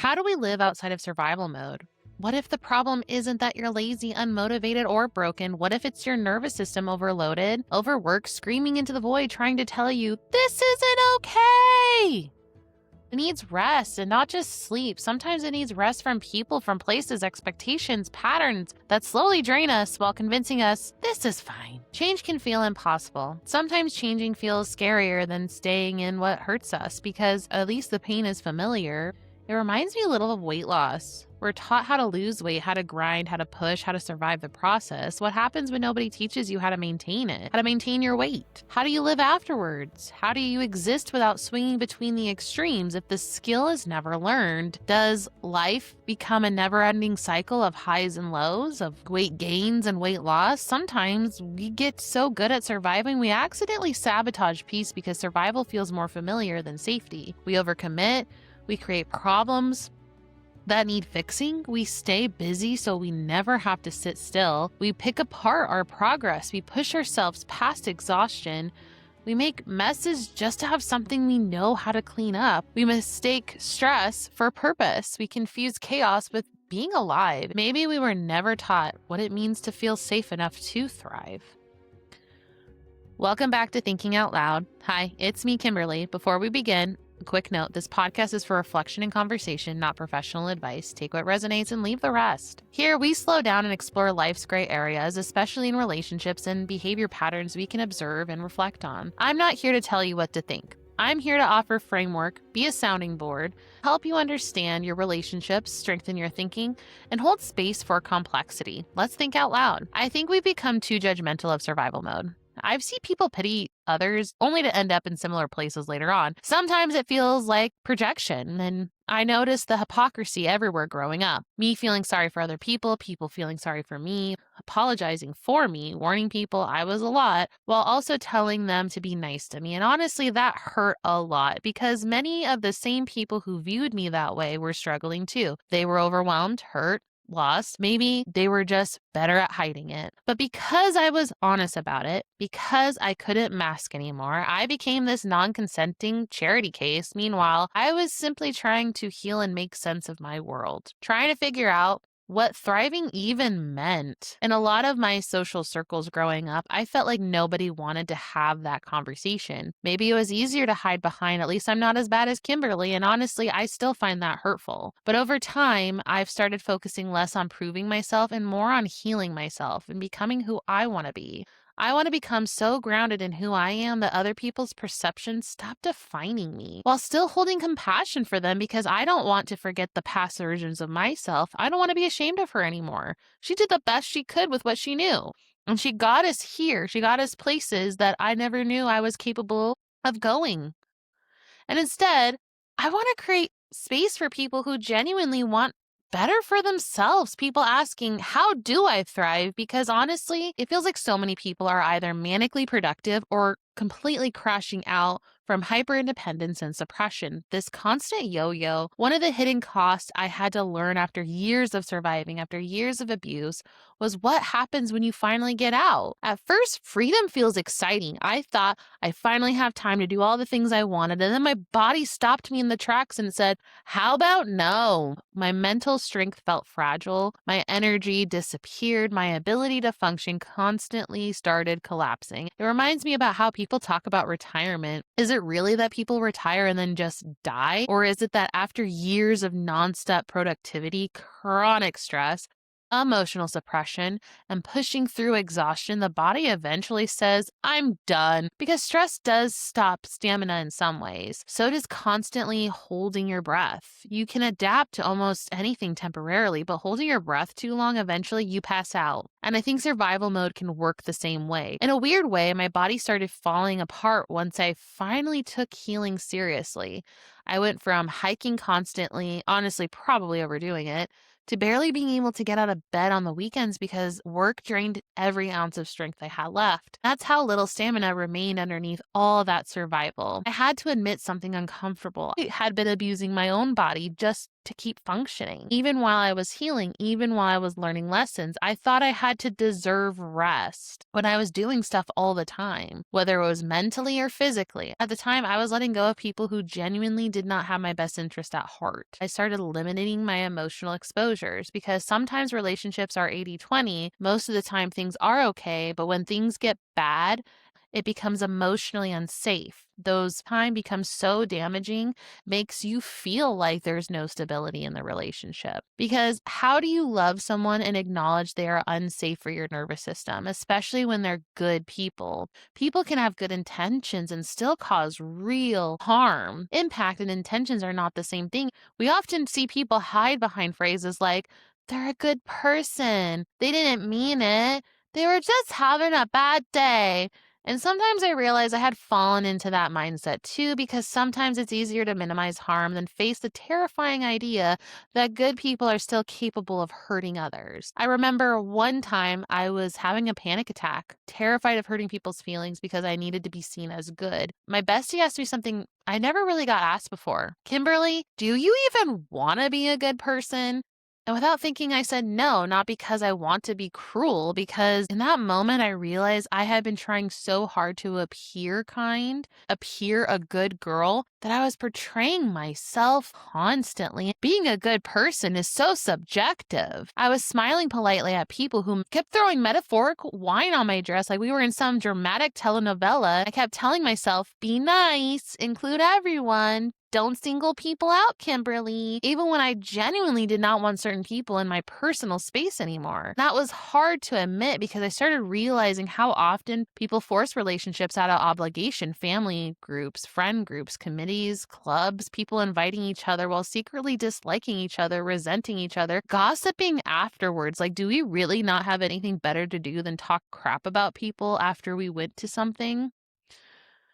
How do we live outside of survival mode? What if the problem isn't that you're lazy, unmotivated, or broken? What if it's your nervous system overloaded, overworked, screaming into the void, trying to tell you, this isn't okay? It needs rest and not just sleep. Sometimes it needs rest from people, from places, expectations, patterns that slowly drain us while convincing us this is fine. Change can feel impossible. Sometimes changing feels scarier than staying in what hurts us because at least the pain is familiar. It reminds me a little of weight loss. We're taught how to lose weight, how to grind, how to push, how to survive the process. What happens when nobody teaches you how to maintain it? How to maintain your weight? How do you live afterwards? How do you exist without swinging between the extremes if the skill is never learned? Does life become a never-ending cycle of highs and lows, of weight gains and weight loss? Sometimes we get so good at surviving, we accidentally sabotage peace because survival feels more familiar than safety. We overcommit. We create problems that need fixing. We stay busy so we never have to sit still. We pick apart our progress. We push ourselves past exhaustion. We make messes just to have something we know how to clean up. We mistake stress for purpose. We confuse chaos with being alive. Maybe we were never taught what it means to feel safe enough to thrive. Welcome back to Thinking Out Loud. Hi, it's me, Kimberly. Before we begin, a quick note, this podcast is for reflection and conversation, not professional advice. Take what resonates and leave the rest. Here, we slow down and explore life's gray areas, especially in relationships and behavior patterns we can observe and reflect on. I'm not here to tell you what to think. I'm here to offer framework, be a sounding board, help you understand your relationships, strengthen your thinking, and hold space for complexity. Let's think out loud. I think we've become too judgmental of survival mode. I've seen people pity others only to end up in similar places later on. Sometimes it feels like projection, and I noticed the hypocrisy everywhere growing up. Me feeling sorry for other people, people feeling sorry for me, apologizing for me, warning people I was a lot, while also telling them to be nice to me. And honestly, that hurt a lot because many of the same people who viewed me that way were struggling too. They were overwhelmed, hurt, lost. Maybe they were just better at hiding it. But because I was honest about it, because I couldn't mask anymore, I became this non-consenting charity case. Meanwhile, I was simply trying to heal and make sense of my world, trying to figure out what thriving even meant. In a lot of my social circles growing up, I felt like nobody wanted to have that conversation. Maybe it was easier to hide behind, at least I'm not as bad as Kimberly, and honestly, I still find that hurtful. But over time, I've started focusing less on proving myself and more on healing myself and becoming who I want to be. I want to become so grounded in who I am that other people's perceptions stop defining me, while still holding compassion for them because I don't want to forget the past versions of myself. I don't want to be ashamed of her anymore. She did the best she could with what she knew. And she got us here. She got us places that I never knew I was capable of going. And instead, I want to create space for people who genuinely want better for themselves. People asking, how do I thrive? Because honestly, it feels like so many people are either manically productive or completely crashing out from hyper-independence and suppression. This constant yo-yo, one of the hidden costs I had to learn after years of surviving, after years of abuse, was what happens when you finally get out. At first, freedom feels exciting. I thought I finally have time to do all the things I wanted, and then my body stopped me in the tracks and said, how about no? My mental strength felt fragile. My energy disappeared. My ability to function constantly started collapsing. It reminds me about how people talk about retirement. Is it really that people retire and then just die? Or is it that after years of nonstop productivity, chronic stress, emotional suppression, and pushing through exhaustion, the body eventually says, I'm done? Because stress does stop stamina in some ways. So does constantly holding your breath. You can adapt to almost anything temporarily, but holding your breath too long, eventually you pass out. And I think survival mode can work the same way. In a weird way, my body started falling apart once I finally took healing seriously. I went from hiking constantly, honestly, probably overdoing it, to barely being able to get out of bed on the weekends because work drained every ounce of strength I had left. That's how little stamina remained underneath all that survival. I had to admit something uncomfortable. I had been abusing my own body just to keep functioning. Even while I was healing, even while I was learning lessons, I thought I had to deserve rest when I was doing stuff all the time, whether it was mentally or physically. At the time, I was letting go of people who genuinely did not have my best interest at heart. I started limiting my emotional exposures because sometimes relationships are 80-20. Most of the time, things are okay, but when things get bad, it becomes emotionally unsafe. Those time becomes so damaging, makes you feel like there's no stability in the relationship. Because how do you love someone and acknowledge they are unsafe for your nervous system, especially when they're good people? People can have good intentions and still cause real harm. Impact and intentions are not the same thing. We often see people hide behind phrases like, they're a good person, they didn't mean it, they were just having a bad day. And sometimes I realize I had fallen into that mindset too, because sometimes it's easier to minimize harm than face the terrifying idea that good people are still capable of hurting others. I remember one time I was having a panic attack, terrified of hurting people's feelings because I needed to be seen as good. My bestie asked me something I never really got asked before. Kimberly, do you even want to be a good person? And without thinking, I said no, not because I want to be cruel, because in that moment, I realized I had been trying so hard to appear kind, appear a good girl, that I was portraying myself constantly. Being a good person is so subjective. I was smiling politely at people who kept throwing metaphoric wine on my dress like we were in some dramatic telenovela. I kept telling myself, be nice, include everyone. Don't single people out, Kimberly, even when I genuinely did not want certain people in my personal space anymore. That was hard to admit because I started realizing how often people force relationships out of obligation, family groups, friend groups, committees, clubs, people inviting each other while secretly disliking each other, resenting each other, gossiping afterwards. Like, do we really not have anything better to do than talk crap about people after we went to something?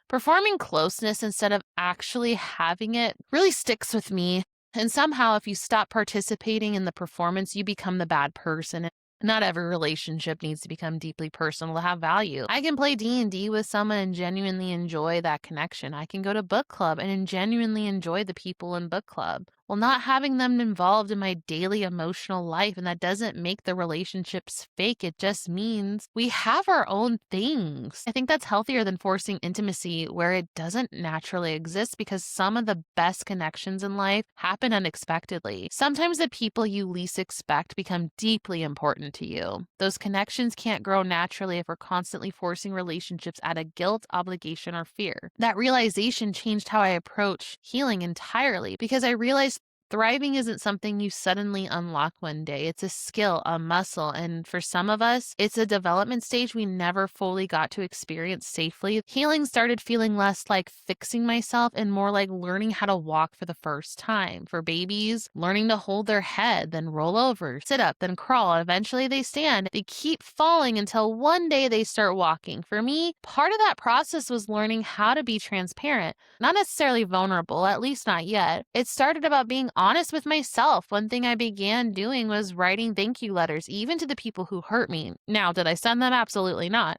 Performing closeness instead of actually having it really sticks with me. And somehow, if you stop participating in the performance, you become the bad person. Not every relationship needs to become deeply personal to have value. I can play D&D with someone and genuinely enjoy that connection. I can go to book club and genuinely enjoy the people in book club. Well, not having them involved in my daily emotional life, and that doesn't make the relationships fake. It just means we have our own things. I think that's healthier than forcing intimacy where it doesn't naturally exist, because some of the best connections in life happen unexpectedly. Sometimes the people you least expect become deeply important to you. Those connections can't grow naturally if we're constantly forcing relationships out of guilt, obligation, or fear. That realization changed how I approach healing entirely, because I realized thriving isn't something you suddenly unlock one day. It's a skill, a muscle, and for some of us, it's a development stage we never fully got to experience safely. Healing started feeling less like fixing myself and more like learning how to walk for the first time. For babies, learning to hold their head, then roll over, sit up, then crawl, and eventually they stand. They keep falling until one day they start walking. For me, part of that process was learning how to be transparent, not necessarily vulnerable, at least not yet. It started about being honest with myself. One thing I began doing was writing thank you letters, even to the people who hurt me. Now, did I send them? Absolutely not,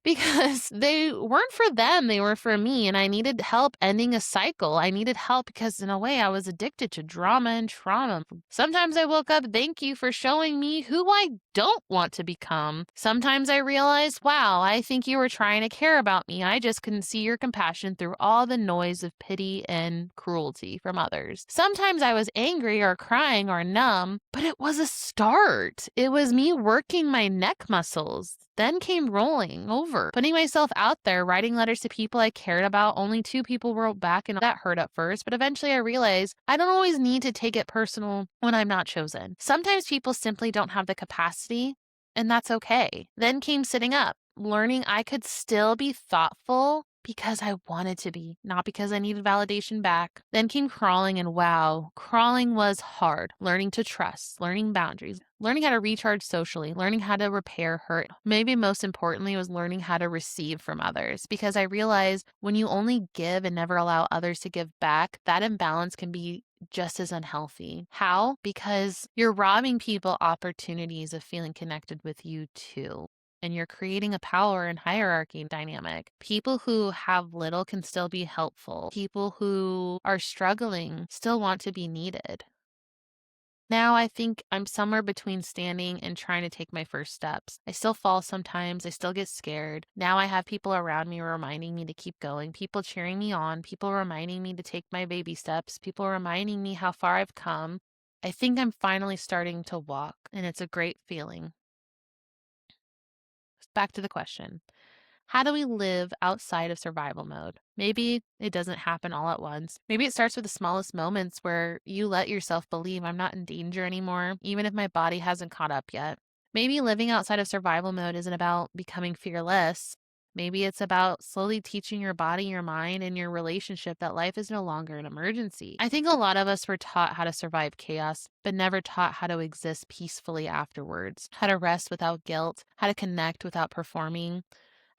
because they weren't for them, they were for me, and I needed help ending a cycle. I needed help because in a way I was addicted to drama and trauma. Sometimes I woke up, thank you for showing me who I don't want to become. Sometimes I realized, wow, I think you were trying to care about me. I just couldn't see your compassion through all the noise of pity and cruelty from others. Sometimes I was angry or crying or numb, but it was a start. It was me working my neck muscles. Then came rolling over, putting myself out there, writing letters to people I cared about. Only 2 people wrote back, and that hurt at first, but eventually I realized I don't always need to take it personal when I'm not chosen. Sometimes people simply don't have the capacity, and that's okay. Then came sitting up, learning I could still be thoughtful because I wanted to be, not because I needed validation back. Then came crawling, and wow, crawling was hard. Learning to trust, learning boundaries, learning how to recharge socially, learning how to repair hurt. Maybe most importantly was learning how to receive from others, because I realized when you only give and never allow others to give back, that imbalance can be just as unhealthy. How? Because you're robbing people opportunities of feeling connected with you too. And you're creating a power and hierarchy dynamic. People who have little can still be helpful. People who are struggling still want to be needed. Now I think I'm somewhere between standing and trying to take my first steps. I still fall sometimes. I still get scared. Now I have people around me reminding me to keep going, people cheering me on, people reminding me to take my baby steps, people reminding me how far I've come. I think I'm finally starting to walk, and it's a great feeling. Back to the question. How do we live outside of survival mode? Maybe it doesn't happen all at once. Maybe it starts with the smallest moments where you let yourself believe I'm not in danger anymore, even if my body hasn't caught up yet. Maybe living outside of survival mode isn't about becoming fearless. Maybe it's about slowly teaching your body, your mind, and your relationship that life is no longer an emergency. I think a lot of us were taught how to survive chaos, but never taught how to exist peacefully afterwards, how to rest without guilt, how to connect without performing,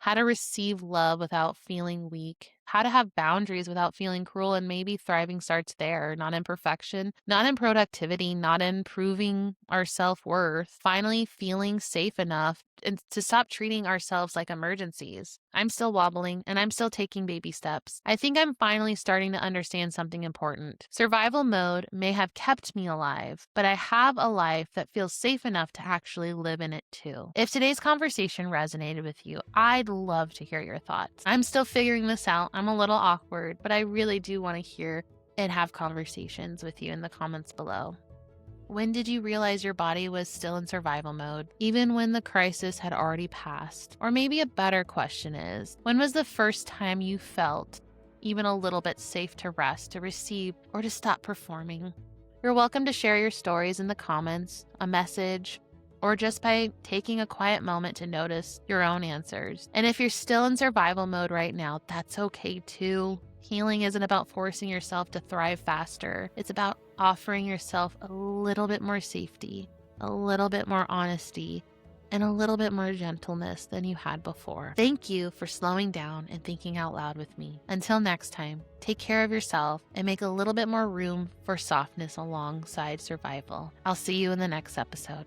how to receive love without feeling weak, how to have boundaries without feeling cruel. And maybe thriving starts there, not in perfection, not in productivity, not in proving our self worth, finally feeling safe enough and to stop treating ourselves like emergencies. I'm still wobbling and I'm still taking baby steps. I think I'm finally starting to understand something important. Survival mode may have kept me alive, but I have a life that feels safe enough to actually live in it too. If today's conversation resonated with you, I'd love to hear your thoughts. I'm still figuring this out. I'm a little awkward, but I really do want to hear and have conversations with you in the comments below. When did you realize your body was still in survival mode, even when the crisis had already passed? Or maybe a better question is, when was the first time you felt even a little bit safe to rest, to receive, or to stop performing? You're welcome to share your stories in the comments, a message, or just by taking a quiet moment to notice your own answers. And if you're still in survival mode right now, that's okay too. Healing isn't about forcing yourself to thrive faster. It's about offering yourself a little bit more safety, a little bit more honesty, and a little bit more gentleness than you had before. Thank you for slowing down and thinking out loud with me. Until next time, take care of yourself and make a little bit more room for softness alongside survival. I'll see you in the next episode.